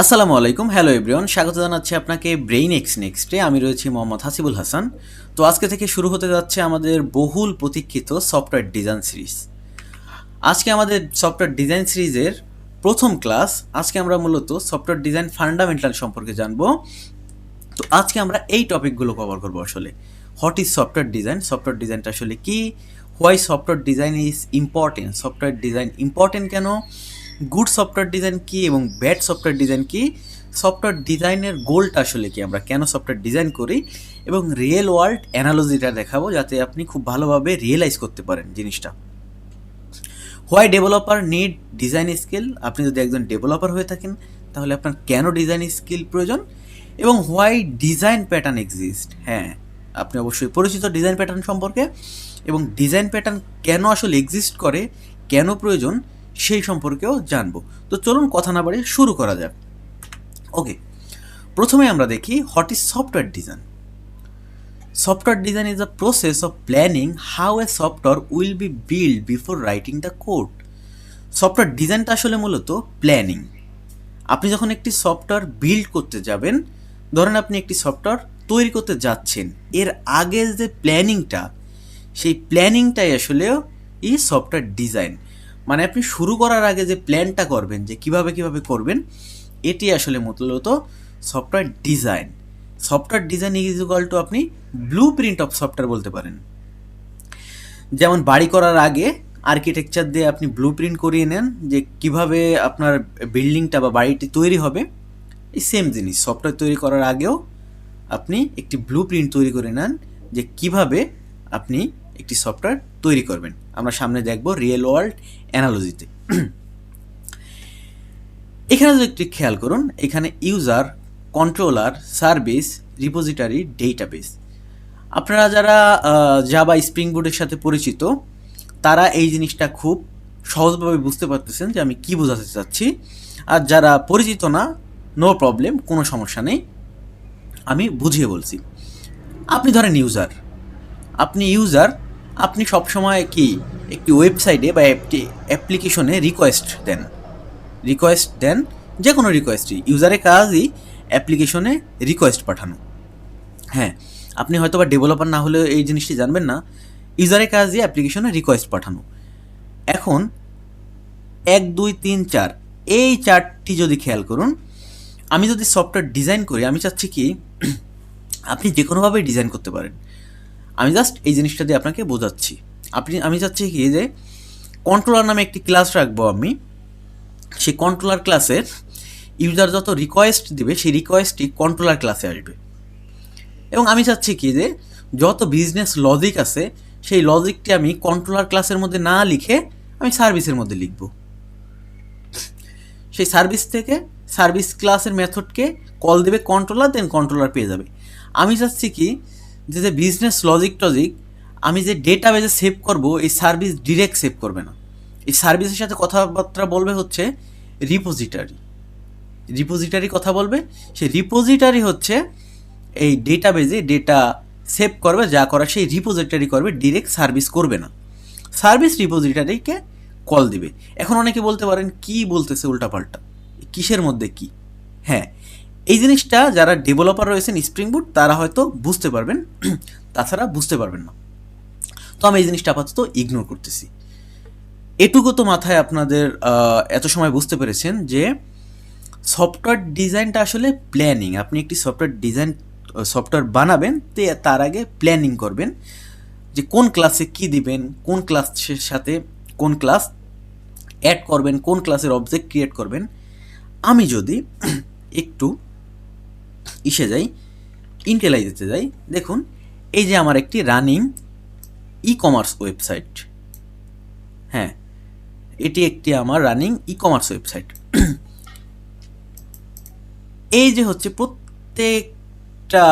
আসসালামু আলাইকুম, hello everyone, স্বাগত জানাচ্ছি আপনাকে ব্রেইন এক্স নেক্সটে। আমি রয়েছি মোহাম্মদ হাসিবুল হাসান। তো আজকে থেকে শুরু হতে যাচ্ছে আমাদের বহুল প্রতীক্ষিত সফটওয়্যার ডিজাইন সিরিজ। আজকে আমাদের সফটওয়্যার ডিজাইন সিরিজের প্রথম ক্লাস। আজকে আমরা মূলত সফটওয়্যার ডিজাইন ফান্ডামেন্টাল সম্পর্কে জানবো। তো আজকে আমরা এই টপিকগুলো কভার করবো। আসলে what is software design, software ডিজাইনটা আসলে কি, why software design is important, software design important কেন, গুড সফটওয়্যার ডিজাইন কি এবং ব্যাড সফটওয়্যার ডিজাইন কি, সফটওয়্যার ডিজাইনের গোলটা আসলে কি, আমরা কেন সফটওয়্যার ডিজাইন করি, এবং রিয়েল ওয়ার্ল্ড অ্যানালজিটা দেখাবো যাতে আপনি খুব ভালোভাবে রিয়েলাইজ করতে পারেন জিনিসটা। Why developer need design skill, আপনি যদি একজন ডেভেলপার হয়ে থাকেন তাহলে আপনার কেন ডিজাইন স্কিল প্রয়োজন, এবং হোয়াই ডিজাইন প্যাটার্ন এক্সিস্ট, হ্যাঁ আপনি অবশ্যই পরিচিত ডিজাইন প্যাটার্ন সম্পর্কে, এবং ডিজাইন প্যাটার্ন কেন আসলে এক্সিস্ট করে, কেন প্রয়োজন সেই সম্পর্কেও জানবো। তো চলুন কথা না বাড়িয়ে শুরু করা যাক। ওকে, প্রথমে আমরা দেখি what is software design. Software design is a process of planning how a software will be built before writing the code. Software ডিজাইনটা আসলে মূলত প্ল্যানিং। আপনি যখন একটি সফটওয়্যার বিল্ড করতে যাবেন, ধরেন আপনি একটি সফটওয়্যার তৈরি করতে যাচ্ছেন, এর আগে যে প্ল্যানিংটা, সেই প্ল্যানিংটাই আসলে এই সফটওয়্যার ডিজাইন। মানে আপনি শুরু করার আগে যে প্ল্যানটা করবেন, যে কিভাবে করবেন, এটি আসলে মূলত software design. Software design is equal to আপনি ব্লু প্রিন্ট অফ সফটওয়্যার বলতে পারেন। যেমন বাড়ি করার আগে আর্কিটেকচার দিয়ে আপনি ব্লু প্রিন্ট করিয়ে নেন যে কিভাবে আপনার বিল্ডিংটা বা বাড়িটি তৈরি হবে, এই সেম জিনিস সফটওয়্যার তৈরি করার আগেও আপনি একটি ব্লু প্রিন্ট তৈরি করে নেন যে কিভাবে আপনি একটি সফটওয়্যার তৈরি করবেন। আমরা সামনে দেখব রিয়েল ওয়ার্ল্ড অ্যানালজিতে। এখানে যদি একটু খেয়াল করুন, এখানে user, controller, service, repository, database. আপনারা যারা জাভা স্প্রিং বুটের সাথে পরিচিত তারা এই জিনিসটা খুব সহজভাবে বুঝতে পারতেছেন যে আমি কি বোঝাতে চাচ্ছি। আর যারা পরিচিত না, নো প্রবলেম, কোনো সমস্যা নেই, আমি বুঝিয়ে বলছি। আপনি ধরেন ইউজার, আপনি সবসময় কি একটি ওয়েবসাইটে বা একটি অ্যাপ্লিকেশনে রিকোয়েস্ট দেন, যে কোনো রিকোয়েস্টই, ইউজারের কাজই অ্যাপ্লিকেশনে রিকোয়েস্ট পাঠানো। হ্যাঁ, আপনি হয়তো বা ডেভেলপার না হলেও এই জিনিসটি জানবেন না, ইউজারের কাজই অ্যাপ্লিকেশনে রিকোয়েস্ট পাঠানো। এখন 1 2 3 4 এই চারটি যদি খেয়াল করুন, আমি যদি সফটওয়্যার ডিজাইন করি, আমি চাচ্ছি কি আপনি যে কোনোভাবেই ডিজাইন করতে পারেন। আমি জাস্ট এই জিনিসটা দিয়ে আপনাকে বোঝাচ্ছি। আমি চাচ্ছি কি যে কন্ট্রোলার নামে একটি ক্লাস রাখবো আমি, সেই কন্ট্রোলার ক্লাসের ইউজার যত রিকোয়েস্ট দিবে সেই রিকোয়েস্টটি কন্ট্রোলার ক্লাসে আসবে। এবং আমি চাচ্ছি কি যে যত বিজনেস লজিক আছে সেই লজিকটি আমি কন্ট্রোলার ক্লাসের মধ্যে না লিখে আমি সার্ভিসের মধ্যে লিখব। সেই সার্ভিস থেকে সার্ভিস ক্লাসের মেথডকে কল দেবে কন্ট্রোলার, দেন কন্ট্রোলার পেয়ে যাবে। আমি চাচ্ছি কি যে বিজনেস লজিক আমি যে ডেটাবেজে সেভ করব, এই সার্ভিস ডিরেক্ট সেভ করবে না, এই সার্ভিসের সাথে কথাবার্তা বলবে হচ্ছে রিপোজিটারি কথা বলবে। সেই রিপোজিটারি হচ্ছে এই ডেটাবেজে ডেটা সেভ করবে, যা করা সেই রিপোজিটারি করবে, ডিরেক্ট সার্ভিস করবে না, সার্ভিস রিপোজিটারিকে কল দিবে। এখন অনেকে বলতে পারেন কি বলতেছে উল্টাপাল্টা, কিসের মধ্যে কি? হ্যাঁ, এই জিনিসটা যারা ডেভেলপার রয়েছেন স্প্রিং বুট তারা হয়তো বুঝতে পারবেন, তাছাড়া বুঝতে পারবেন না। তো আমি এই জিনিসটা আপাতত ইগনোর করতেছি। এটুকু তো মাথায় আপনাদের এত সময় বুঝতে পেরেছেন যে সফটওয়্যার ডিজাইনটা আসলে প্ল্যানিং। আপনি একটি সফটওয়্যার বানাবেন, তার আগে প্ল্যানিং করবেন যে কোন ক্লাসে কি দিবেন, কোন ক্লাসের সাথে কোন ক্লাস অ্যাড করবেন, কোন ক্লাসের অবজেক্ট ক্রিয়েট করবেন। আমি যদি একটু ইন্টেলাইজেতে যাই, দেখুন এই যে আমার একটি রানিং ই কমার্স ওয়েবসাইট। হ্যাঁ, এটি একটি আমার রানিং ই কমার্স ওয়েবসাইট। এই যে হচ্ছে প্রত্যেকটা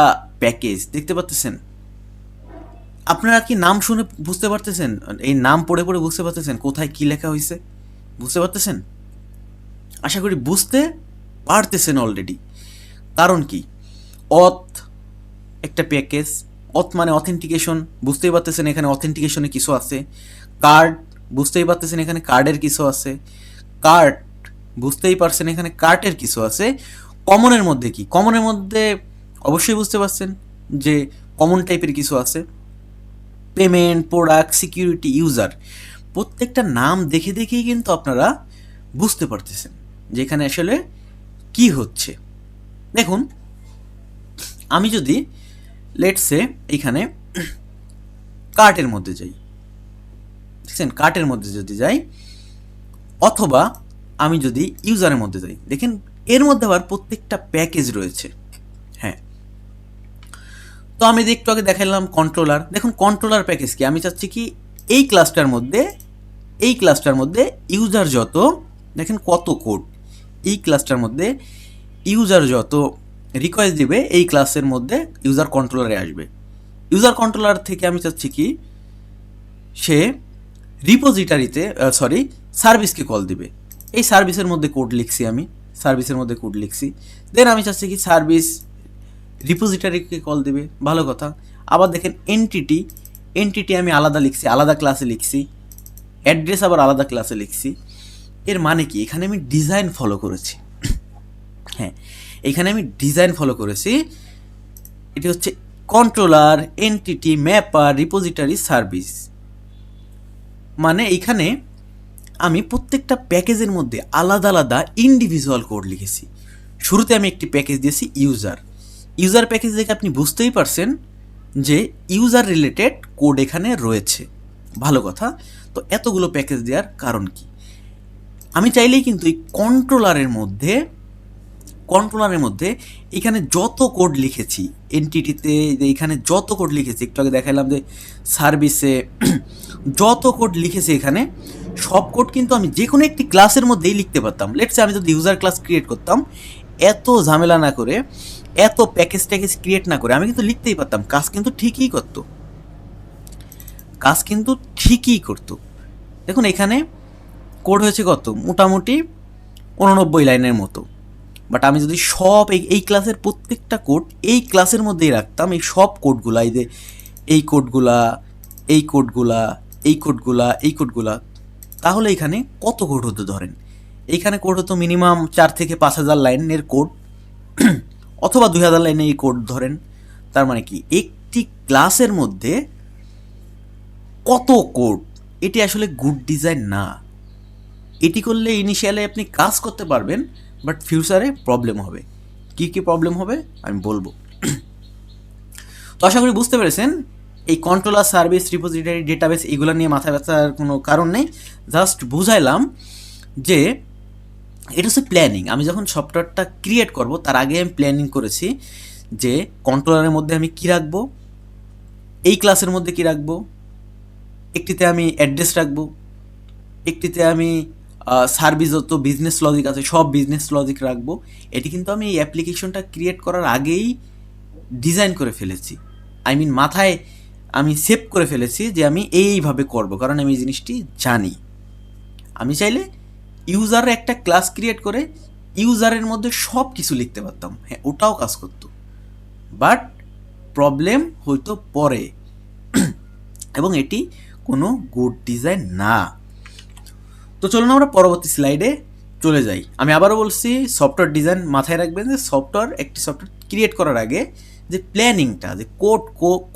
প্যাকেজ দেখতে পাচ্ছেন, আপনারা কি নাম শুনে বুঝতে পারতেছেন, এই নাম পড়ে বুঝতে পারতেছেন কোথায় কি লেখা হয়েছে, বুঝতে পারতেছেন? আশা করি বুঝতে পারতেছেন অলরেডি। কারণ কি, অথ একটা প্যাকেজ, অথ মানে অথেন্টিকেশন, বুঝতেই পারতেছেন এখানে অথেন্টিকেশনে কিছু আছে। কার্ড, বুঝতেই পারতেছেন এখানে কার্ডের কিছু আছে। কার্ট বুঝতেই পারছেন এখানে কার্টের কিছু আছে। কমনের মধ্যে কি? কমনের মধ্যে অবশ্যই বুঝতে পারছেন যে কমন টাইপের কিছু আছে। পেমেন্ট, প্রোডাক্ট, সিকিউরিটি, ইউজার, প্রত্যেকটা নাম দেখে দেখেই কিন্তু আপনারা বুঝতে পারতেছেন যে এখানে আসলে কি হচ্ছে। দেখুন, আমি যদি লেটস সে এখানে কার্টের মধ্যে যাই, দেখছেন কার্টের মধ্যে যদি যাই, অথবা আমি যদি ইউজারের মধ্যে যাই, দেখেন এর মধ্যে আবার প্রত্যেকটা প্যাকেজ রয়েছে। হ্যাঁ, তো আমি একটু আগে দেখালাম কন্ট্রোলার। দেখুন কন্ট্রোলার প্যাকেজ কি, আমি চাচ্ছি কি এই ক্লাসটার মধ্যে ইউজার যত, দেখেন কত কোড, এই ক্লাসটার মধ্যে ইউজার যত রিকোয়েস্ট দিবে এই ক্লাসের মধ্যে ইউজার কন্ট্রোলারে আসবে। ইউজার কন্ট্রোলার থেকে আমি চাচ্ছি কি সে রিপোজিটারিতে সার্ভিসকে কল দিবে। এই সার্ভিসের মধ্যে কোড লিখছি, দেন আমি চাচ্ছি কি সার্ভিস রিপোজিটারিকে কল দিবে, ভালো কথা। আবার দেখেন এন্টিটি আমি আলাদা লিখছি, আলাদা ক্লাসে লিখছি, অ্যাড্রেস আবার আলাদা ক্লাসে লিখছি। এর মানে কি, এখানে আমি ডিজাইন ফলো করেছি। হ্যাঁ, এখানে আমি ডিজাইন ফলো করেছি। এটি হচ্ছে কন্ট্রোলার, এন্টিটি, ম্যাপার, রিপোজিটারি, সার্ভিস। মানে এখানে আমি প্রত্যেকটা প্যাকেজের মধ্যে আলাদা আলাদা ইন্ডিভিজুয়াল কোড লিখেছি। শুরুতে আমি একটি প্যাকেজ দিয়েছি ইউজার প্যাকেজ দেখে আপনি বুঝতেই পারছেন যে ইউজার রিলেটেড কোড এখানে রয়েছে, ভালো কথা। তো এতগুলো প্যাকেজ দেওয়ার কারণ কি, আমি চাইলেই কিন্তু এই কন্ট্রোলারের মধ্যে এখানে যত কোড লিখেছি, এনটিটিতে এখানে যত কোড লিখেছি, একটু আগে দেখালাম যে সার্ভিসে যত কোড লিখেছি, এখানে সব কোড কিন্তু আমি যে কোনো একটি ক্লাসের মধ্যেই লিখতে পারতাম। লেটসে আমি যদি ইউজার ক্লাস ক্রিয়েট করতাম, এত ঝামেলা না করে, এত প্যাকেজ ক্রিয়েট না করে আমি কিন্তু লিখতেই পারতাম, কাজ কিন্তু ঠিকই করতো। দেখুন এখানে কোড হয়েছে কত, মোটামুটি 89 লাইনের মতো। বাট আমি যদি সব এই ক্লাসের প্রত্যেকটা কোড এই ক্লাসের মধ্যেই রাখতাম, এই সব কোডগুলা, এই কোডগুলা, তাহলে এখানে কত কোড হতো ধরেন, এইখানে কোড হতো মিনিমাম 4 থেকে 5,000 লাইনের কোড, অথবা 2,000 লাইনের এই কোড ধরেন। তার মানে কি, একটি ক্লাসের মধ্যে কত কোড, এটি আসলে গুড ডিজাইন না। এটি করলে ইনিশিয়ালি আপনি কাজ করতে পারবেন, বাট ফিউচারে প্রবলেম হবে। কি প্রবলেম হবে আমি বলবো। তো আশা করি বুঝতে পেরেছেন, এই কন্ট্রোলার, সার্ভিস, রিপোজিটরি, ডেটাবেস এগুলো নিয়ে মাথা ব্যথার কোনো কারণ নেই। জাস্ট বুঝাইলাম যে এটা হচ্ছে প্ল্যানিং। আমি যখন সফটওয়্যারটা ক্রিয়েট করব তার আগে আমি প্ল্যানিং করেছি যে কন্ট্রোলারের মধ্যে আমি কী রাখবো, এই ক্লাসের মধ্যে কী রাখবো, একটিতে আমি অ্যাড্রেস রাখবো, একটিতে আমি সার্ভিস যত বিজনেস লজিক আছে সব বিজনেস লজিক রাখবো। এটি কিন্তু আমি এই অ্যাপ্লিকেশনটা ক্রিয়েট করার আগেই ডিজাইন করে ফেলেছি, মাথায় আমি সেভ করে ফেলেছি যে আমি এইভাবে করব, কারণ আমি এই জিনিসটি জানি। আমি চাইলে ইউজারের একটা ক্লাস ক্রিয়েট করে ইউজারের মধ্যে সব কিছু লিখতে পারতাম, হ্যাঁ ওটাও কাজ করতো, বাট প্রবলেম হয়তো পরে এবং এটি কোনো গুড ডিজাইন না। তো চলুন আমরা পরবর্তী স্লাইডে চলে যাই। আমি আবারও বলছি, সফটওয়্যার ডিজাইন মাথায় রাখবেন যে একটি সফটওয়্যার ক্রিয়েট করার আগে যে প্ল্যানিংটা, যে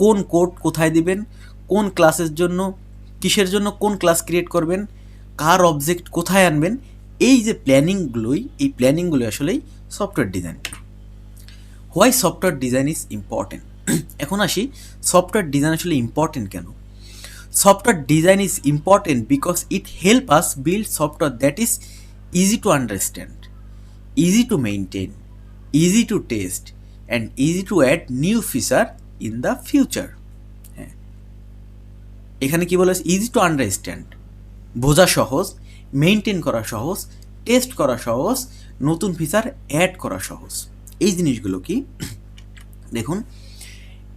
কোন কোড কোথায় দিবেন, কোন ক্লাসের জন্য, কিসের জন্য কোন ক্লাস ক্রিয়েট করবেন, কার অবজেক্ট কোথায় আনবেন, এই যে প্ল্যানিংগুলোই আসলেই software design. Why software design is important. এখন আসি সফটওয়্যার ডিজাইন আসলে ইম্পর্টেন্ট কেন। Software design is important because it helps us build software that is easy to understand, easy to maintain, easy to test, and easy to add new feature in the future. এখানে কি বলে, easy to understand, বোঝা সহজ, maintain করা সহজ, test করা সহজ, নতুন ফিচার অ্যাড করা সহজ। এই জিনিসগুলো কি, দেখুন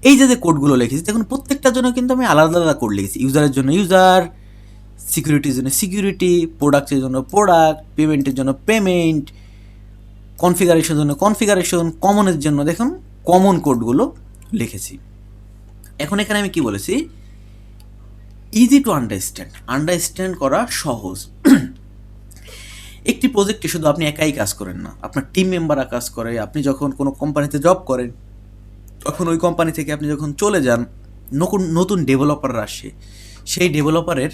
এই যে কোডগুলো লিখেছি, দেখুন প্রত্যেকটার জন্য কিন্তু আমি আলাদা আলাদা কোড লিখেছি। ইউজারের জন্য ইউজার, সিকিউরিটির জন্য সিকিউরিটি, প্রোডাক্টের জন্য প্রোডাক্ট, পেমেন্টের জন্য পেমেন্ট, কনফিগারেশনের জন্য কনফিগারেশন, কমনের জন্য দেখুন কমন কোডগুলো লিখেছি। এখন এখানে আমি কি বলেছি, ইজি টু আন্ডারস্ট্যান্ড করা সহজ। একটি প্রজেক্টে শুধু আপনি একাই কাজ করেন না, আপনার টিম মেম্বাররা কাজ করে। আপনি যখন কোনো কোম্পানিতে জব করেন, তখন ওই কোম্পানি থেকে আপনি যখন চলে যান, নতুন নতুন ডেভেলপাররা আসে, সেই ডেভেলপারের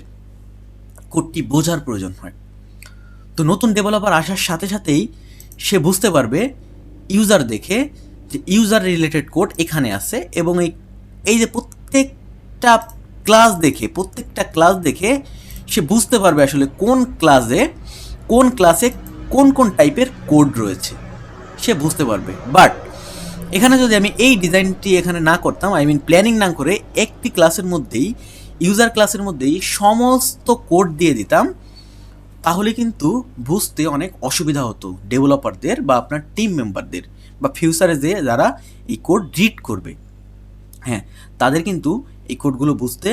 কোডটি বোঝার প্রয়োজন হয়। তো নতুন ডেভেলপার আসার সাথে সাথেই সে বুঝতে পারবে ইউজার দেখে যে ইউজার রিলেটেড কোড এখানে আছে, এবং এই যে প্রত্যেকটা ক্লাস দেখে সে বুঝতে পারবে আসলে কোন ক্লাসে কোন কোন টাইপের কোড রয়েছে, সে বুঝতে পারবে। বাট এখানে যদি আমি এই ডিজাইনটি এখানে না করতাম, আই মিন প্ল্যানিং না করে একটি ক্লাসের মধ্যেই, ইউজার ক্লাসের মধ্যেই সমস্ত কোড দিয়ে দিতাম, তাহলে কিন্তু বুঝতে অনেক অসুবিধা হতো ডেভেলপারদের বা আপনার টিম মেম্বারদের, বা ফিউচারে যে যারা এই কোড রিড করবে, হ্যাঁ, তাদের কিন্তু এই কোডগুলো বুঝতে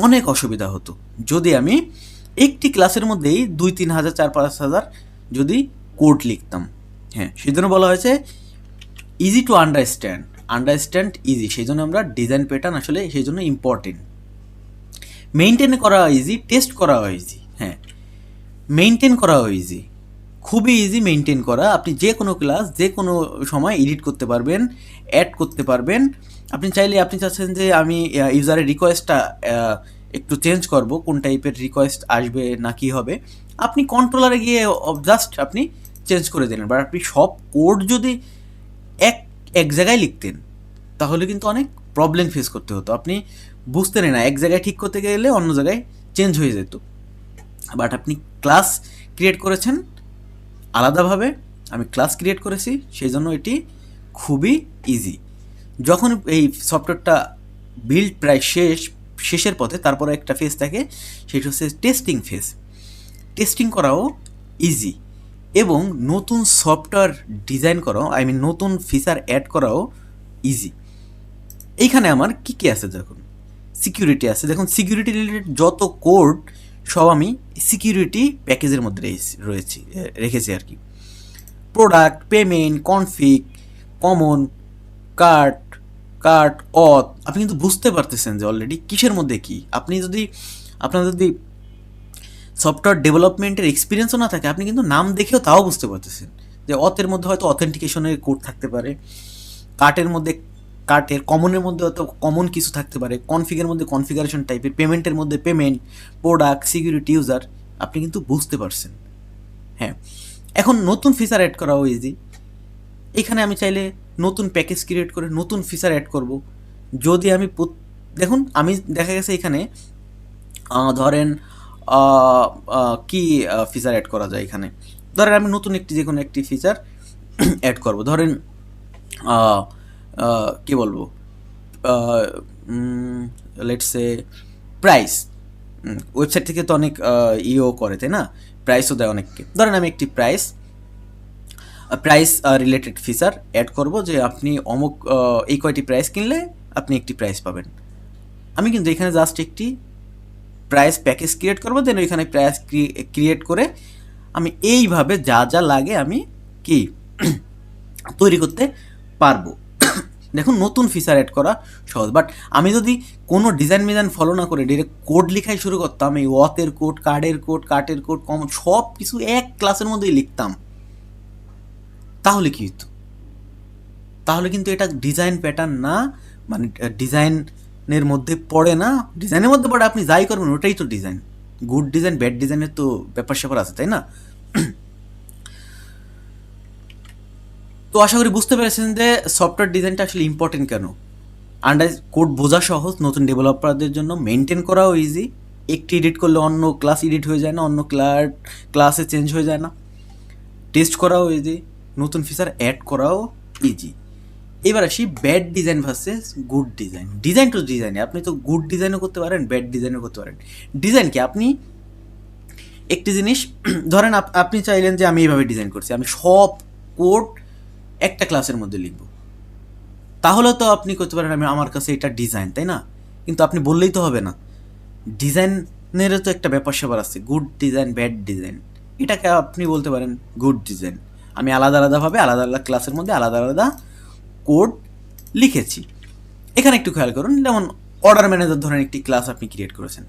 অনেক অসুবিধা হতো যদি আমি একটি ক্লাসের মধ্যেই 2-3 হাজার 4-5 হাজার যদি কোড লিখতাম। হ্যাঁ, সেই জন্য বলা হয়েছে ইজি টু আন্ডারস্ট্যান্ড ইজি। সেই জন্য আমরা ডিজাইন প্যাটার্ন আসলে সেই জন্য ইম্পর্টেন্ট। মেইনটেন করা ইজি, টেস্ট করা ইজি। হ্যাঁ, মেইনটেন করা ইজি, খুবই ইজি মেইনটেন করা। আপনি যে কোনো ক্লাস যে কোনো সময় এডিট করতে পারবেন, অ্যাড করতে পারবেন। আপনি চাইলে, আপনি চাচ্ছেন যে আমি ইউজারের রিকোয়েস্টটা একটু চেঞ্জ করব, কোন টাইপের রিকোয়েস্ট আসবে না কি হবে, আপনি কন্ট্রোলারে গিয়ে জাস্ট আপনি চেঞ্জ করে দিলেন। বাট আপনি সব কোড যদি এক এক জায়গায় লিখতেন, তাহলে কিন্তু অনেক প্রবলেম ফেস করতে হতো, আপনি বুঝতেন না, এক জায়গায় ঠিক করতে গেলে অন্য জায়গায় চেঞ্জ হয়ে যেত। বাট আপনি ক্লাস ক্রিয়েট করেছেন আলাদাভাবে, আমি ক্লাস ক্রিয়েট করেছি, সেই জন্য এটি খুবই ইজি। যখন এই সফটওয়্যারটা বিল্ড প্রায় শেষের পথে, তারপরে একটা ফেজ থাকে, সেটা হচ্ছে টেস্টিং ফেজ। টেস্টিং করাও ইজি, এবং নতুন সফটওয়্যার ডিজাইন করাও, আই মিন নতুন ফিচার অ্যাড করাও ইজি। এইখানে আমার কী কী আছে দেখুন, সিকিউরিটি আছে। দেখুন, সিকিউরিটি রিলেটেড যত কোড সব আমি সিকিউরিটি প্যাকেজের মধ্যে রেখেছি আর কি। Product, payment, config, common, cart auth, আপনি কিন্তু বুঝতে পারতেছেন যে অলরেডি কিসের মধ্যে কি। আপনার যদি সফটওয়্যার ডেভেলপমেন্টের এক্সপিরিয়েন্সও না থাকে, আপনি কিন্তু নাম দেখেও তাও বুঝতে পারতেছেন যে অথের মধ্যে হয়তো অথেন্টিকেশনের কোড থাকতে পারে, কমনের মধ্যে হয়তো কমন কিছু থাকতে পারে, কনফিগের মধ্যে কনফিগারেশন টাইপের, পেমেন্টের মধ্যে পেমেন্ট, প্রোডাক্ট, সিকিউরিটি, ইউজার, আপনি কিন্তু বুঝতে পারছেন। হ্যাঁ, এখন নতুন ফিচার অ্যাড করাও ইজি। এখানে আমি চাইলে নতুন প্যাকেজ ক্রিয়েট করে নতুন ফিচার অ্যাড করব। যদি আমি দেখুন, আমি দেখা গেছে এখানে ধরেন কি ফিচার অ্যাড করা যায়, এখানে ধরেন আমি নতুন যে কোনো একটি ফিচার অ্যাড করব। ধরেন কি বলবো, লেটস সে প্রাইস। ওয়েবসাইট থেকে তো অনেক করে, তাই না, প্রাইসও দেয় অনেককে। ধরেন আমি একটি প্রাইস রিলেটেড ফিচার অ্যাড করব, যে আপনি অমুক এই কয়টি প্রাইস কিনলে আপনি একটি প্রাইস পাবেন। আমি কিন্তু এখানে জাস্ট একটি প্রাইস প্যাকেজ ক্রিয়েট করবো, দেন ওইখানে প্রাইস ক্রিয়েট করে আমি এইভাবে যা যা লাগে আমি কি তৈরি করতে পারবো। দেখুন, নতুন ফিচার অ্যাড করা সহজ। বাট আমি যদি কোনো ডিজাইন ফলো না করে ডিরেক্ট কোড লেখাই শুরু করতাম, এই ওয়াতের কোড, কার্টের কোড, কমন, সব কিছু এক ক্লাসের মধ্যেই লিখতাম, তাহলে কি হতো? তাহলে কিন্তু এটা ডিজাইন প্যাটার্ন না, মানে ডিজাইনের মধ্যে পড়ে না। ডিজাইনের মধ্যে পড়ে আপনি যাই করবেন ওটাই তো ডিজাইন। গুড ডিজাইন, ব্যাড ডিজাইনের তো ব্যাপার স্যাপার আছে, তাই না? তো আশা করি বুঝতে পেরেছেন যে সফটওয়্যার ডিজাইনটা আসলে ইম্পর্টেন্ট কেন। কোড বোঝা সহজ নতুন ডেভেলপারদের জন্য, মেনটেন করাও ইজি। একটি এডিট করলে অন্য ক্লাস এডিট হয়ে যায় না, অন্য ক্লাসে চেঞ্জ হয়ে যায় না। টেস্ট করাও ইজি, নতুন ফিচার অ্যাড করাও ইজি। এবার আসি bad design versus good design. Design to ডিজাইনে আপনি তো গুড ডিজাইনও করতে পারেন, ব্যাড ডিজাইনও করতে পারেন। ডিজাইন কি, আপনি একটি জিনিস ধরেন আপনি চাইলেন যে আমি এইভাবে ডিজাইন করছি, আমি সব কোড একটা ক্লাসের মধ্যে লিখব, তাহলে তো আপনি করতে পারেন আমি আমার কাছে এটা ডিজাইন, তাই না? কিন্তু আপনি বললেই তো হবে না, ডিজাইনেরও তো একটা ব্যাপার স্যাপার আছে, গুড ডিজাইন, ব্যাড ডিজাইন। এটাকে আপনি বলতে পারেন গুড ডিজাইন। আমি আলাদা আলাদাভাবে আলাদা আলাদা ক্লাসের মধ্যে আলাদা আলাদা কোড লিখেছি। এখানে একটু খেয়াল করুন, যেমন অর্ডার ম্যানেজার ধরেন একটি ক্লাস আপনি ক্রিয়েট করেছেন,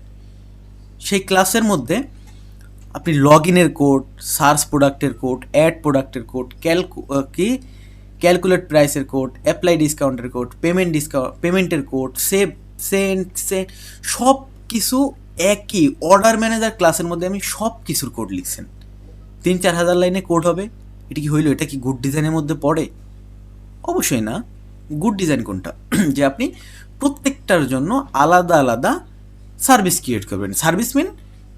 সেই ক্লাসের মধ্যে আপনি লগ ইনের কোড, সার্চ প্রোডাক্টের কোড, অ্যাড প্রোডাক্টের কোড, ক্যালকুলেট প্রাইসের কোড, অ্যাপ্লাই ডিসকাউন্টের কোড, পেমেন্টের কোড, সেন্ড সব কিছু একই অর্ডার ম্যানেজার ক্লাসের মধ্যে আমি সব কিছুর কোড লিখছেন। 3-4 হাজার লাইনে কোড হবে। এটা কি হইলো? এটা কি গুড ডিজাইনের মধ্যে পড়ে? অবশ্যই না। গুড ডিজাইন কোনটা? যে আপনি প্রত্যেকটার জন্য আলাদা আলাদা সার্ভিস ক্রিয়েট করবেন। সার্ভিস মিন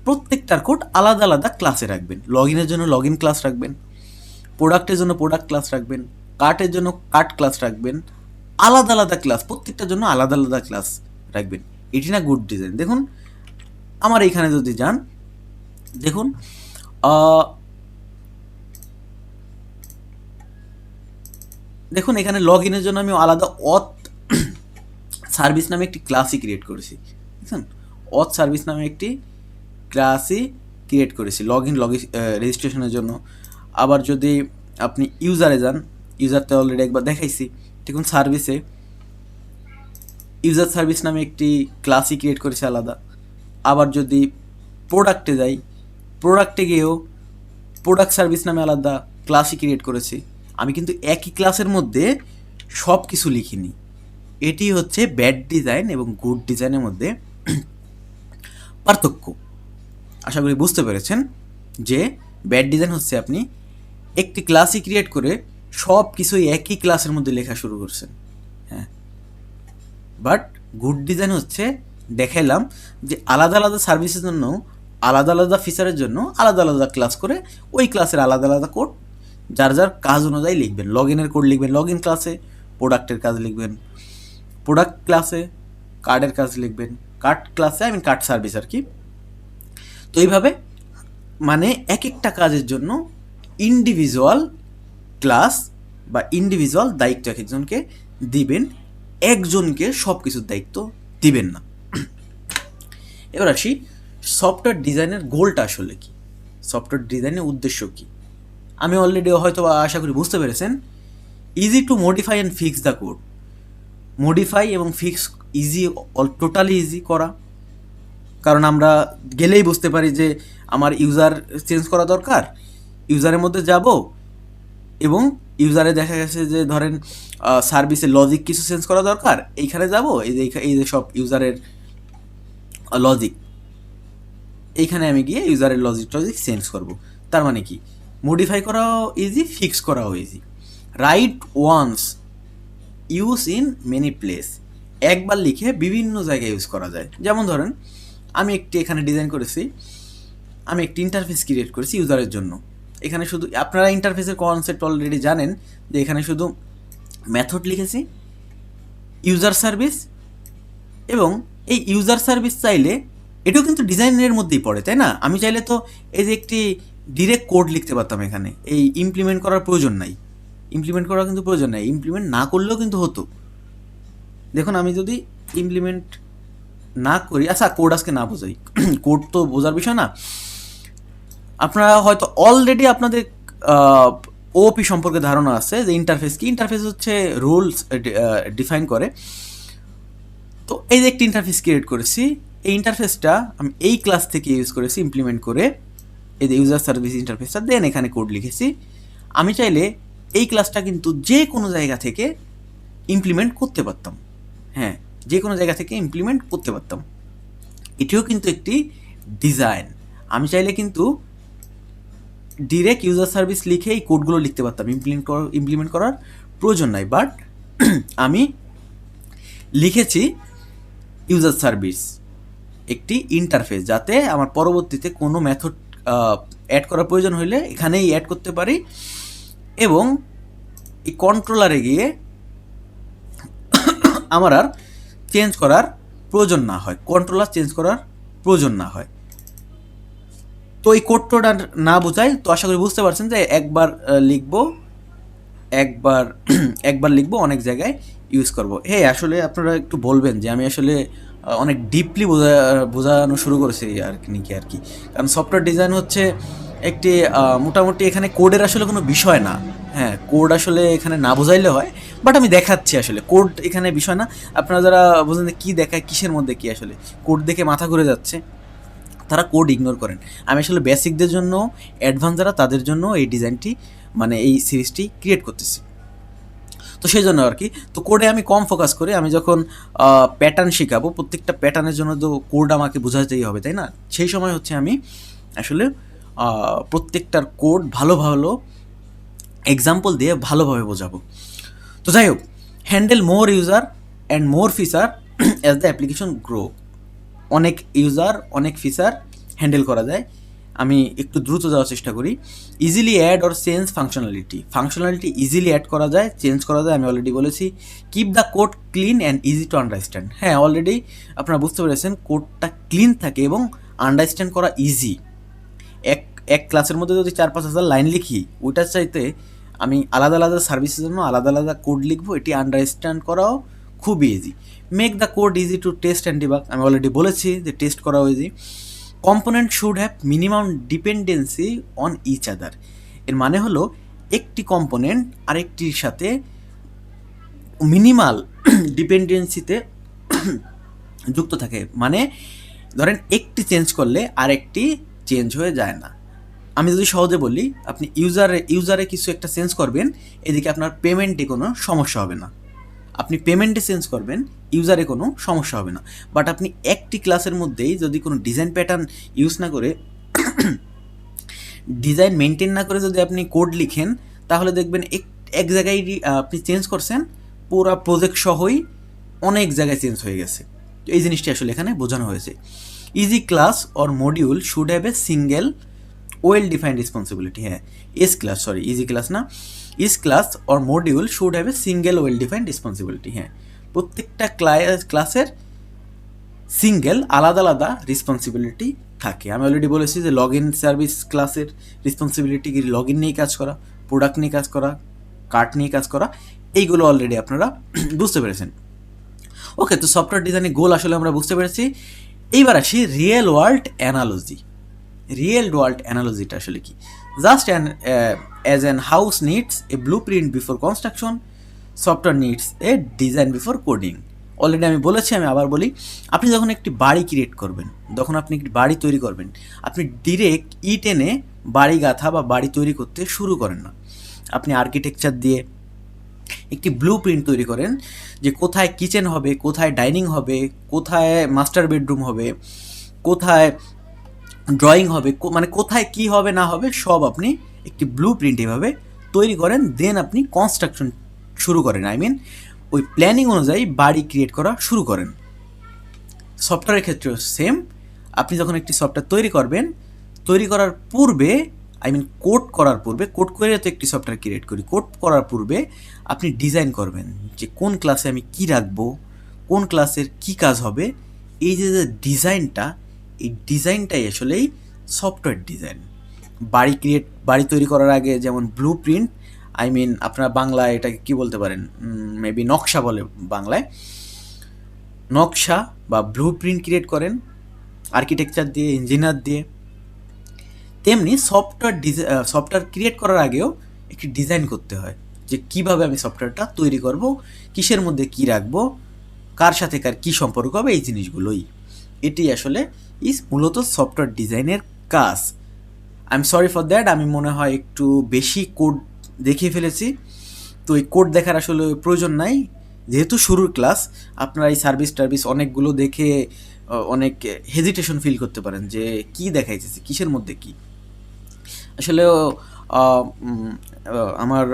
প্রত্যেকটার কোড আলাদা আলাদা ক্লাসে রাখবেন। লগ ইনের জন্য লগ ইন ক্লাস রাখবেন, প্রোডাক্টের জন্য প্রোডাক্ট ক্লাস রাখবেন, কার্টের জন্য কার্ট ক্লাস রাখবেন, আলাদা আলাদা ক্লাস, প্রত্যেকটার জন্য আলাদা আলাদা ক্লাস রাখবেন। এটি না গুড ডিজাইন? দেখুন আমার এইখানে যদি যান, দেখুন দেখুন এখানে লগ ইনের জন্য আমি আলাদা অথ সার্ভিস নামে একটি ক্লাসই ক্রিয়েট করেছি। বুঝছেন? অথ সার্ভিস নামে একটি ক্লাসই ক্রিয়েট করেছি লগ রেজিস্ট্রেশনের জন্য। আবার যদি আপনি ইউজারে যান, ইউজারতে অলরেডি একবার দেখাইছি। দেখুন সার্ভিসে ইউজার সার্ভিস নামে একটি ক্লাসই ক্রিয়েট করেছে আলাদা। আবার যদি প্রোডাক্টে যাই, প্রোডাক্টে গিয়েও প্রোডাক্ট সার্ভিস নামে আলাদা ক্লাসই ক্রিয়েট করেছি। আমি কিন্তু একই ক্লাসের মধ্যে সব কিছু লিখিনি। এটি হচ্ছে ব্যাড ডিজাইন এবং গুড ডিজাইনের মধ্যে পার্থক্য। আশা করি বুঝতে পেরেছেন যে ব্যাড ডিজাইন হচ্ছে আপনি একটি ক্লাসই ক্রিয়েট করে সব কিছুই একই ক্লাসের মধ্যে লেখা শুরু করছেন। হ্যাঁ, বাট গুড ডিজাইন হচ্ছে দেখাইলাম যে আলাদা আলাদা সার্ভিসের জন্য, আলাদা আলাদা ফিচারের জন্য আলাদা আলাদা ক্লাস করে ওই ক্লাসের আলাদা আলাদা কোড যার যার কাজ অনুযায়ী লিখবেন। লগ ইনের কোড লিখবেন লগ ইন ক্লাসে, প্রোডাক্টের কাজ লিখবেন প্রোডাক্ট ক্লাসে, কার্ডের কাজ লিখবেন কার্ড ক্লাসে, আই মিন কার্ড সার্ভিস আর কি। তো এইভাবে মানে এক একটা কাজের জন্য ইন্ডিভিজুয়াল ক্লাস বা ইন্ডিভিজুয়াল দায়িত্ব এক একজনকে দিবেন, একজনকে সব কিছুর দায়িত্ব দিবেন না। এবার আসি সফটওয়্যার ডিজাইনের গোলটা আসলে কি, সফটওয়্যার ডিজাইনের উদ্দেশ্য কি। আমি অলরেডি হয়তো আশা করি বুঝতে পেরেছেন। Easy to modify and fix the code. Modify এবং ফিক্স ইজি, টোটালি ইজি করা। কারণ আমরা গেলেই বুঝতে পারি যে আমার ইউজার চেঞ্জ করা দরকার, ইউজারের মধ্যে যাব এবং ইউজারে দেখা গেছে যে ধরেন সার্ভিসে লজিক কিছু চেঞ্জ করা দরকার, এইখানে যাব, এই যে সব ইউজারের লজিক, এইখানে আমি গিয়ে ইউজারের লজিক চেঞ্জ করব। তার মানে কি মডিফাই করাও ইজি, ফিক্স করাও easy. Write once, use in many place. একবার লিখে বিভিন্ন জায়গায় ইউজ করা যায়। যেমন ধরেন আমি একটি এখানে ডিজাইন করেছি, আমি একটি ইন্টারফেস ক্রিয়েট করেছি ইউজারের জন্য। এখানে শুধু আপনারা ইন্টারফেসের কনসেপ্ট অলরেডি জানেন যে এখানে শুধু মেথড লিখেছি, ইউজার সার্ভিস, এবং এই ইউজার সার্ভিস চাইলে এটাও কিন্তু ডিজাইনের মধ্যেই পড়ে, তাই না? আমি চাইলে তো এই যে একটি ডিরেক্ট কোড লিখতে পারতাম এখানে, এই ইমপ্লিমেন্ট করার প্রয়োজন নাই, ইমপ্লিমেন্ট করার কিন্তু প্রয়োজন নাই, ইমপ্লিমেন্ট না করলেও কিন্তু হতো। দেখুন আমি যদি ইমপ্লিমেন্ট না করি, আচ্ছা কোড আজকে না বোঝাই, কোড তো বোঝার বিষয় না। আপনারা হয়তো অলরেডি আপনাদের ওপি সম্পর্কে ধারণা আছে যে ইন্টারফেস কি। ইন্টারফেস হচ্ছে রুলস ডিফাইন করে। তো এই যে একটি ইন্টারফেস ক্রিয়েট করেছি, এই ইন্টারফেসটা আমি এই ক্লাস থেকে ইউজ করেছি ইমপ্লিমেন্ট করে, এই যে ইউজার সার্ভিস ইন্টারফেসটা, দেন এখানে কোড লিখেছি। আমি চাইলে এই ক্লাসটা কিন্তু যে কোনো জায়গা থেকে ইমপ্লিমেন্ট করতে পারতাম। হ্যাঁ, যে কোনো জায়গা থেকে ইমপ্লিমেন্ট করতে পারতাম। এটিও কিন্তু একটি ডিজাইন। আমি চাইলে কিন্তু ডিরেক্ট ইউজার সার্ভিস লিখে এই কোডগুলো লিখতে পারতাম, ইমপ্লিমেন্ট করার প্রয়োজন নাই। বাট আমি লিখেছি ইউজার সার্ভিস একটি ইন্টারফেস, যাতে আমার পরবর্তীতে কোনো মেথড অ্যাড করার প্রয়োজন হলে এখানেই অ্যাড করতে পারি, এবং এই কন্ট্রোলারে গিয়ে আমার আর চেঞ্জ করার প্রয়োজন না হয়, কন্ট্রোলার চেঞ্জ করার প্রয়োজন না হয়। তো এই কোডটা না বোঝাই তো আশা করি বুঝতে পারছেন যে একবার লিখবো অনেক জায়গায় ইউজ করব। হ্যাঁ, আসলে আপনারা একটু বলবেন যে আমি আসলে অনেক ডিপলি বোঝানো শুরু করেছি আর কি। কারণ সফটওয়্যার ডিজাইন হচ্ছে একটি মোটামুটি এখানে কোডের আসলে কোনো বিষয় না। হ্যাঁ, কোড আসলে এখানে না বোঝাইলে হয়, বাট আমি দেখাচ্ছি আসলে কোড এখানে বিষয় না। আপনারা যারা বোঝেন কী দেখায়, কিসের মধ্যে কী, আসলে কোড দেখে মাথা ঘুরে যাচ্ছে। তারা কোড ইগনোর করেন। আমি আসলে বেসিকদের জন্য, অ্যাডভান্স যারা তাদের জন্য এই ডিজাইনটি মানে এই সিরিজটি ক্রিয়েট করতেছি। তো সেই জন্য আর কি, তো কোডে আমি কম ফোকাস করি। আমি যখন প্যাটার্ন শেখাবো, প্রত্যেকটা প্যাটার্নের জন্য তো কোড আমাকে বোঝাতেই হবে, তাই না? সেই সময় হচ্ছে আমি আসলে প্রত্যেকটার কোড ভালো ভালো এক্সাম্পল দিয়ে ভালোভাবে বোঝাবো। তো যাই হোক, handle more user and more feature as the application grow. অনেক ইউজার, অনেক ফিচার হ্যান্ডেল করা যায়। আমি একটু দ্রুত যাওয়ার চেষ্টা করি। Easily add or change functionality easily add করা যায়, চেঞ্জ করা যায়, আমি অলরেডি বলেছি। Keep the code clean and easy to understand. হ্যাঁ, অলরেডি আপনারা বুঝতে পেরেছেন, কোডটা ক্লিন থাকে এবং আন্ডারস্ট্যান্ড করা ইজি। এক এক ক্লাসের মধ্যে যদি 4-5 হাজার লাইন লিখি, ওইটার চাইতে আমি আলাদা আলাদা সার্ভিসের জন্য আলাদা আলাদা কোড লিখবো, এটি আন্ডারস্ট্যান্ড করাও খুব easy. Make the code easy to test and debug. আমি অলরেডি বলেছি যে টেস্ট করাও easy. Component should have minimum dependency on each other. এর মানে হলো একটি কম্পোনেন্ট আরেকটির সাথে মিনিমাল ডিপেন্ডেন্সিতে যুক্ত থাকে। মানে ধরেন একটি চেঞ্জ করলে আরেকটি চেঞ্জ হয়ে যায় না। আমি যদি সহজে বলি, আপনি ইউজারে কিছু একটা চেঞ্জ করবেন, এদিকে আপনার পেমেন্টে কোনো সমস্যা হবে না। আপনি পেমেন্টে চেঞ্জ করবেন, ইউজারে কোনো সমস্যা হবে না। বাট আপনি একটি ক্লাসের মধ্যেই যদি কোনো ডিজাইন প্যাটার্ন ইউজ না করে, ডিজাইন মেনটেন না করে যদি আপনি কোড লিখেন, তাহলে দেখবেন এক জায়গায় আপনি চেঞ্জ করছেন, পুরো প্রজেক্ট সহই অনেক জায়গায় চেঞ্জ হয়ে গেছে। তো এই জিনিসটি আসলে এখানে বোঝানো হয়েছে। Easy class or module should have a single well defined responsibility. হ্যাঁ, ইজি ক্লাস না, is class or module should have a single well defined responsibility. হ্যাঁ, প্রত্যেকটা ক্লাসের সিঙ্গেল আলাদা আলাদা রেসপন্সিবিলিটি থাকে। আমি অলরেডি বলেছি যে লগ ইন সার্ভিস ক্লাসের রেসপন্সিবিলিটি কি, লগ ইন নিয়ে কাজ করা, প্রোডাক্ট নিয়ে কাজ করা, কার্ট নিয়ে কাজ করা, এইগুলো অলরেডি আপনারা বুঝতে পেরেছেন। ওকে, তো সফটওয়্যার ডিজাইনের গোল আসলে আমরা বুঝতে পেরেছি। এইবার আসি রিয়েল ওয়ার্ল্ড অ্যানালজিটা আসলে কি? Just as an house needs a blue print before construction, software needs a design before coding. Already আমি বলেছি, আমি আবার বলি, আপনি যখন একটি বাড়ি ক্রিয়েট করবেন, যখন আপনি একটি বাড়ি তৈরি করবেন, আপনি ডিরেক্ট ইট এনে বাড়ি গাঁথা বা বাড়ি তৈরি করতে শুরু করেন না। আপনি আর্কিটেকচার দিয়ে একটি ব্লু প্রিন্ট তৈরি করেন, যে কোথায় কিচেন হবে, কোথায় ডাইনিং হবে, কোথায় মাস্টার বেডরুম হবে, কোথায় ড্রয়িং হবে, মানে কোথায় কি হবে না হবে সব আপনি একটি ব্লু প্রিন্ট এভাবে তৈরি করেন। দেন আপনি কনস্ট্রাকশন শুরু করেন, ওই প্ল্যানিং অনুযায়ী বাড়ি ক্রিয়েট করা শুরু করেন। সফটওয়্যারের ক্ষেত্রেও সেম। আপনি যখন একটি সফটওয়্যার তৈরি করবেন, তৈরি করার পূর্বে কোড করার পূর্বে, কোড করে তো একটি সফটওয়্যার ক্রিয়েট করি, কোড করার পূর্বে আপনি ডিজাইন করবেন যে কোন ক্লাসে আমি কি রাখবো, কোন ক্লাসের কি কাজ হবে। এই যে ডিজাইনটা, এই ডিজাইনটাই আসলেই সফটওয়্যার ডিজাইন। বাড়ি তৈরি করার আগে যেমন ব্লু প্রিন্ট, আপনারা বাংলায় এটাকে কি বলতে পারেন, মেবি নকশা বলে বাংলায়, নকশা বা ব্লু প্রিন্ট ক্রিয়েট করেন আর্কিটেকচার দিয়ে, ইঞ্জিনিয়ার দিয়ে। তেমনি সফটওয়্যার ক্রিয়েট করার আগেও একটি ডিজাইন করতে হয়, যে কিভাবে আমি সফটওয়্যারটা তৈরি করব, কিসের মধ্যে কি রাখবো, কার সাথে কার কী সম্পর্ক হবে, এই জিনিসগুলোই। এটি আসলে মূলত সফটওয়্যার ডিজাইনের কাজ। I am sorry for that, আমি মনে হয় একটু বেশি কোড দেখিয়ে ফেলেছি। তো এই কোড দেখার আসলে প্রয়োজন নাই, যেহেতু শুরুর ক্লাস। আপনারা এই সার্ভিস অনেকগুলো দেখে অনেক হেজিটেশন ফিল করতে পারেন যে কি দেখাইতেছে, কিসের মধ্যে কি। আসলে আমার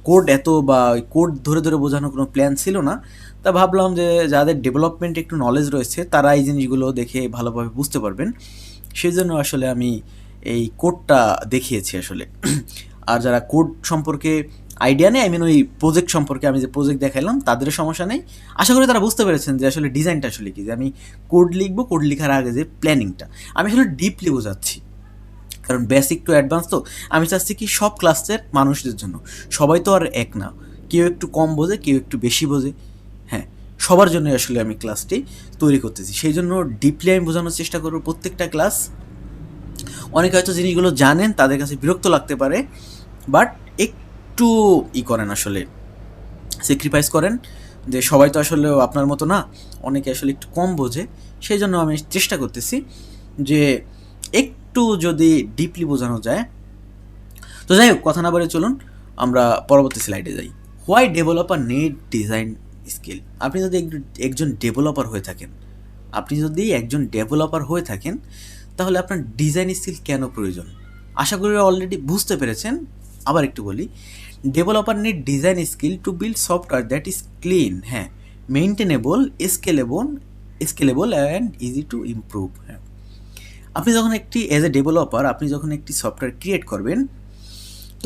কোড বা কোড ধরে ধরে বোঝানোর কোনো প্ল্যান ছিল না। তা ভাবলাম যে যাদের ডেভেলপমেন্ট একটু নলেজ রয়েছে, তারা এই জিনিসগুলো দেখে ভালোভাবে বুঝতে পারবেন, সেই জন্য আসলে আমি এই কোডটা দেখিয়েছি আসলে। আর যারা কোড সম্পর্কে আইডিয়া নেই, ওই প্রজেক্ট সম্পর্কে আমি যে প্রজেক্ট দেখাইলাম, তাদের সমস্যা নেই। আশা করি তারা বুঝতে পেরেছেন যে আসলে ডিজাইনটা আসলে কি, যে আমি কোড লিখবো, কোড লেখার আগে যে প্ল্যানিংটা, আমি আসলে ডিপলি বোঝাচ্ছি, কারণ বেসিক টু অ্যাডভান্স। তো আমি চাচ্ছি কি সব ক্লাসের মানুষদের জন্য, সবাই তো আর এক না, কেউ একটু কম বোঝে, কেউ একটু বেশি বোঝে। হ্যাঁ, সবার জন্যই আসলে আমি ক্লাসটি তৈরি করতেছি, সেই জন্য ডিপলি আমি বোঝানোর চেষ্টা করবো প্রত্যেকটা ক্লাস। অনেকে হয়তো জিনিসগুলো জানেন, তাদের কাছে বিরক্ত লাগতে পারে, বাট একটু করেন, আসলে স্যাক্রিফাইস করেন, যে সবাই তো আসলে আপনার মতো না, অনেকে আসলে একটু কম বোঝে। সেই জন্য আমি চেষ্টা করতেছি যে একটু যদি ডিপলি বোঝানো যায়, তো যাই হোক কথা না বলে চলুন আমরা পরবর্তী স্লাইডে যাই। Why developer need design skill. আপনি যদি একজন ডেভেলপার হয়ে থাকেন, তাহলে আপনার ডিজাইন স্কিল কেন প্রয়োজন? আশা করি অলরেডি বুঝতে পেরেছেন। আবার একটু বলি, developer need design skill to build software that is clean, হ্যাঁ, maintainable, scalable and easy to improve. হ্যাঁ, আপনি যখন অ্যাজ এ ডেভেলপার আপনি যখন একটি সফটওয়্যার ক্রিয়েট করবেন,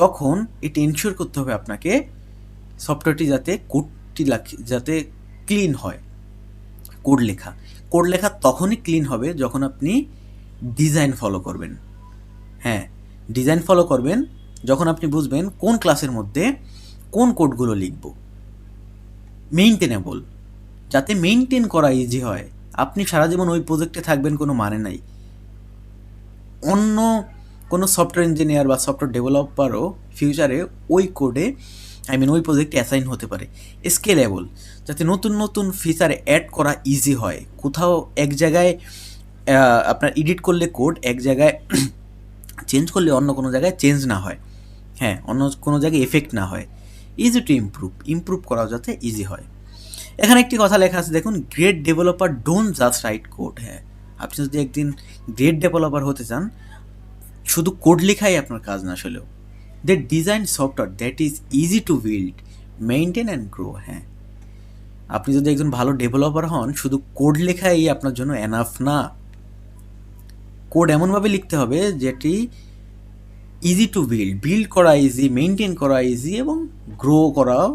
তখন এটা এনশিওর করতে হবে আপনাকে সফটওয়্যারটি যাতে ক্লিন হয়। কোড লেখা তখনই ক্লিন হবে যখন আপনি ডিজাইন ফলো করবেন। হ্যাঁ, ডিজাইন ফলো করবেন যখন আপনি বুঝবেন কোন ক্লাসের মধ্যে কোন কোডগুলো লিখব। মেইনটেনেবল, যাতে মেইনটেন করা ইজি হয়। আপনি সারা জীবন ওই প্রজেক্টে থাকবেন কোনো মানে নাই। অন্য কোনো সফটওয়্যার ইঞ্জিনিয়ার বা সফটওয়্যার ডেভেলপারও ফিউচারে ওই ওই প্রজেক্টে অ্যাসাইন হতে পারে। স্কেলেবল, যাতে নতুন নতুন ফিচার অ্যাড করা ইজি হয়। কোথাও এক জায়গায় আপনার এডিট করলে কোড এক জায়গায় চেঞ্জ করলে অন্য কোনো জায়গায় চেঞ্জ না হয়, হ্যাঁ, অন্য কোনো জায়গায় এফেক্ট না হয়। ইজি টু ইমপ্রুভ করাও যাতে ইজি হয়। এখানে একটি কথা লেখা আছে দেখুন, great developer don't just right code. হ্যাঁ, আপনি যদি একদিন গ্রেট ডেভেলপার হতে চান, শুধু কোড লেখাই আপনার কাজ না আসলেও। They design software that is easy to build, maintain and grow. হ্যাঁ, আপনি যদি একজন ভালো ডেভেলপার হন, শুধু কোড লেখাই আপনার জন্য এনাফ না। কোড এমনভাবে লিখতে হবে যেটি ইজি টু বিল্ড করা ইজি, মেইনটেন করা ইজি এবং গ্রো করাও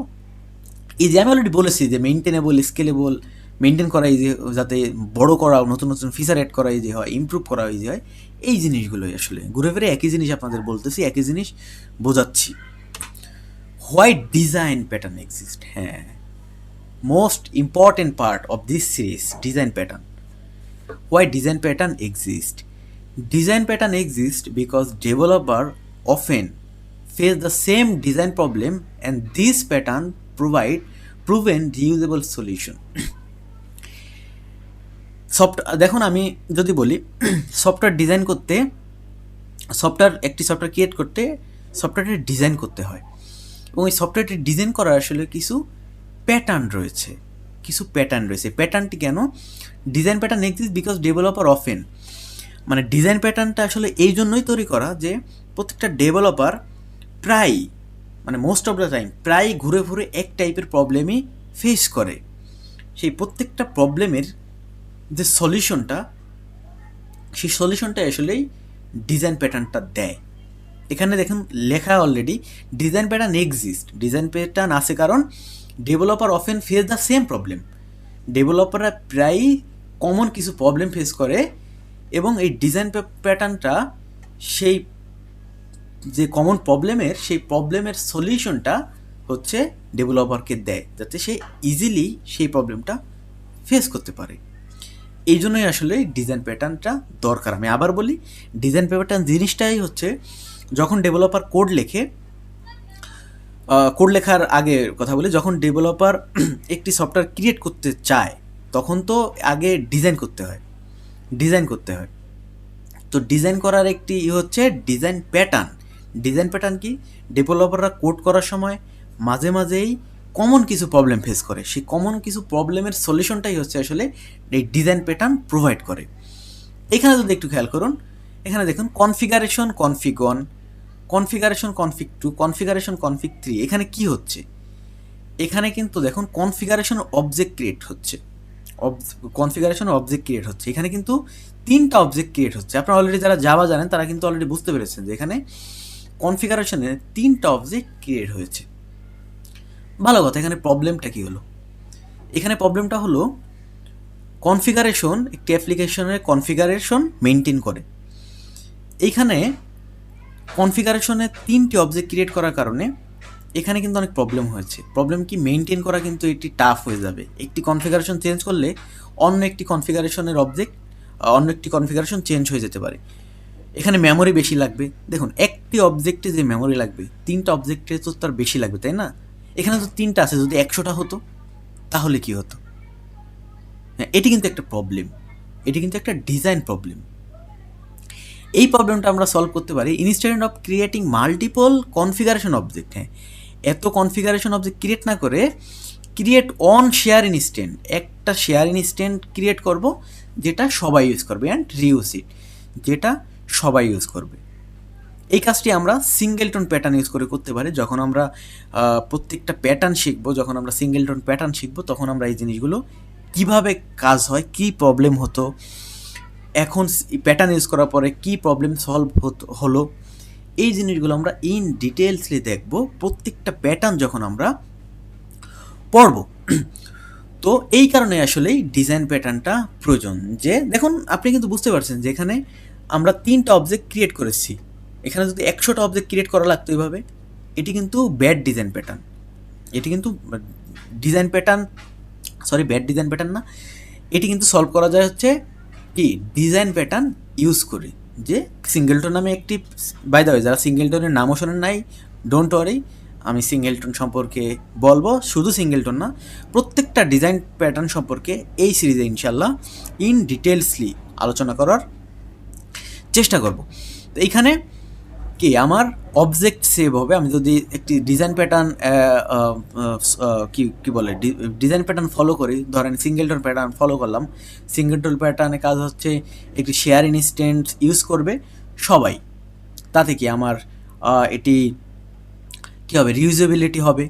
ইজি। আমি অলরেডি বলেছি যে মেইনটেনেবল, স্কেলেবল, মেইনটেন করা ইজি, যাতে বড় করা, নতুন নতুন ফিচার অ্যাড করা ইজি হয়, ইমপ্রুভ করা ইজি হয়। এই জিনিসগুলোই আসলে ঘুরে ফিরে একই জিনিস আপনাদের বলতেছি, একই জিনিস বোঝাচ্ছি। Why design pattern exist. হ্যাঁ, most important part of this series, design pattern. Why design pattern exist? Design pattern exist because developer often face the same design problem and this pattern provide proven reusable solution. দেখুন, আমি যদি বলি একটি software create করতে সফটওয়্যারটি design করতে হয়, এবং এই সফটওয়্যারটি ডিজাইন করার আসলে কিছু প্যাটার্ন রয়েছে। প্যাটার্নটি কেন? Design pattern exist because developer often, মানে ডিজাইন প্যাটার্নটা আসলে এই জন্যই তৈরি করা যে প্রত্যেকটা developer most of the time ঘুরে ঘুরে এক টাইপের প্রবলেমই ফেস করে। সেই প্রত্যেকটা প্রবলেমের যে সেই সলিউশনটা আসলেই ডিজাইন প্যাটার্নটা দেয়। এখানে দেখুন লেখা already, design pattern exist, design pattern আছে কারণ developer often face the same problem. ডেভেলপাররা প্রায়ই কমন কিছু প্রবলেম ফেস করে, এবং এই ডিজাইন প্যাটার্নটা সেই যে কমন সেই প্রবলেমের সলিউশনটা হচ্ছে ডেভেলপারকে দেয়, যাতে সে ইজিলি সেই প্রবলেমটা ফেস করতে পারে। এই জন্যই আসলে ডিজাইন প্যাটার্নটা দরকার। আমি আবার বলি, ডিজাইন প্যাটার্ন জিনিসটাই হচ্ছে, যখন ডেভেলপার কোড লেখার আগে কথা বলি, যখন ডেভেলপার একটি সফটওয়্যার ক্রিয়েট করতে চায় তখন তো আগে ডিজাইন করতে হয়। তো ডিজাইন করার একটি হচ্ছে ডিজাইন প্যাটার্ন কি, ডেভেলপাররা কোড করার সময় মাঝে মাঝেই কমন কিছু প্রবলেম ফেস করে, সেই কমন কিছু প্রবলেমের সলিউশনটাই হচ্ছে আসলে এই ডিজাইন প্যাটার্ন প্রোভাইড করে। এখানে যদি একটু খেয়াল করুন, এখানে দেখুন কনফিগারেশন, কনফিগ 2, কনফিগ 3, এখানে কি হচ্ছে? এখানে কিন্তু দেখুন কনফিগারেশন অবজেক্ট ক্রিয়েট হচ্ছে, এখানে কিন্তু 3টা অবজেক্ট ক্রিয়েট হচ্ছে। আপনারা অলরেডি যারা জাভা জানেন তারা কিন্তু অলরেডি বুঝতে পেরেছেন যে এখানে কনফিগারেশনে 3টা অবজেক্ট ক্রিয়েট হয়েছে। ভালো কথা, এখানে প্রবলেমটা কি হলো? এখানে প্রবলেমটা হলো কনফিগারেশন একটি অ্যাপ্লিকেশনের কনফিগারেশন মেনটেন করে। এইখানে কনফিগারেশনে 3টি অবজেক্ট ক্রিয়েট করার কারণে এখানে কিন্তু অনেক প্রবলেম হয়েছে। প্রবলেম কি, মেনটেন করা কিন্তু এটি টাফ হয়ে যাবে। একটি কনফিগারেশন চেঞ্জ করলে অন্য একটি কনফিগারেশন চেঞ্জ হয়ে যেতে পারে। এখানে মেমোরি বেশি লাগবে। দেখুন, একটি অবজেক্টে যে মেমোরি লাগবে 3টা অবজেক্টে তো তার বেশি লাগবে, তাই না? এখানে তো 3টা আছে, যদি 100টা হতো তাহলে কি হতো? এটি কিন্তু একটা প্রবলেম, এটি কিন্তু একটা ডিজাইন প্রবলেম। এই প্রবলেমটা আমরা সলভ করতে পারি instead of creating multiple configuration object. হ্যাঁ, এত কনফিগারেশন অবজেক্ট ক্রিয়েট না করে ক্রিয়েট অন শেয়ার ইনস্ট্যান্ট, একটা শেয়ার ইনস্ট্যান্ট ক্রিয়েট করব যেটা সবাই ইউজ করবে অ্যান্ড রিউজ ইট, যেটা সবাই ইউজ করবে। এই কাজটি আমরা সিঙ্গেলটন প্যাটার্ন ইউজ করে করতে পারি। যখন আমরা প্রত্যেকটা প্যাটার্ন শিখবো, যখন আমরা সিঙ্গেলটন প্যাটার্ন শিখবো, তখন আমরা এই জিনিসগুলো কিভাবে কাজ হয়, কি প্রবলেম হতো, এখন প্যাটার্ন ইউজ করার পরে কি প্রবলেম সলভ হলো, এই জিনিসগুলো আমরা ইন ডিটেলসলি দেখব প্রত্যেকটা প্যাটার্ন যখন আমরা পড়ব। তো এই কারণে আসলেই ডিজাইন প্যাটার্নটা প্রয়োজন। যে দেখুন, আপনি কিন্তু বুঝতে পারছেন যে এখানে আমরা 3টা অবজেক্ট ক্রিয়েট করেছি, এখানে যদি 100টা অবজেক্ট ক্রিয়েট করা লাগতো এইভাবে, এটি কিন্তু ব্যাড ডিজাইন প্যাটার্ন। এটি কিন্তু design pattern, sorry bad design pattern না, এটি কিন্তু সলভ করা যায় হচ্ছে কি ডিজাইন প্যাটার্ন ইউজ করে। যে সিঙ্গেলটন নামে একটি, বাই দ্য ওয়ে যারা সিঙ্গেলটনের নামও শোনেন নাই, ডোন্ট ওয়ারি, আমি সিঙ্গেলটন সম্পর্কে বলবো, শুধু সিঙ্গেলটন না, প্রত্যেকটা ডিজাইন প্যাটার্ন সম্পর্কে এই সিরিজে ইনশাল্লাহ ইন ডিটেলসলি আলোচনা করার চেষ্টা করব। তো এইখানে কি আমার অবজেক্ট সেভ হবে, আমি যদি একটি ডিজাইন প্যাটার্ন কি বলে ডিজাইন প্যাটার্ন ফলো করি, ধরেন সিঙ্গেলটন প্যাটার্ন ফলো করলাম, সিঙ্গেলটন প্যাটার্নের কাজ হচ্ছে একটি শেয়ার ইনস্ট্যান্ট ইউজ করবে সবাই, তাতে কি আমার এটি কী হবে, রিউজেবিলিটি হবে,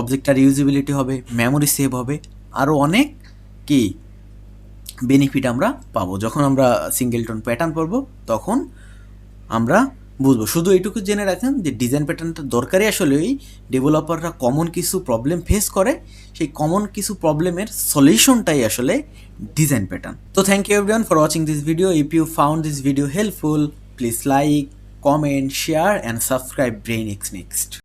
অবজেক্টটার রিউজেবিলিটি হবে, মেমোরি সেভ হবে, আরও অনেক কি বেনিফিট আমরা পাবো। যখন আমরা সিঙ্গেলটন প্যাটার্ন পড়বো তখন আমরা বুঝবো। শুধু এইটুকু জেনে রাখেন যে ডিজাইন প্যাটার্নটা দরকারি আসলে ওই ডেভেলপাররা কমন কিছু প্রবলেম ফেস করে, সেই কমন কিছু প্রবলেমের সলিউশনটাই আসলে ডিজাইন প্যাটার্ন। তো thank you everyone for watching this video. If you found this video helpful, please like, comment, share and subscribe Brain X next.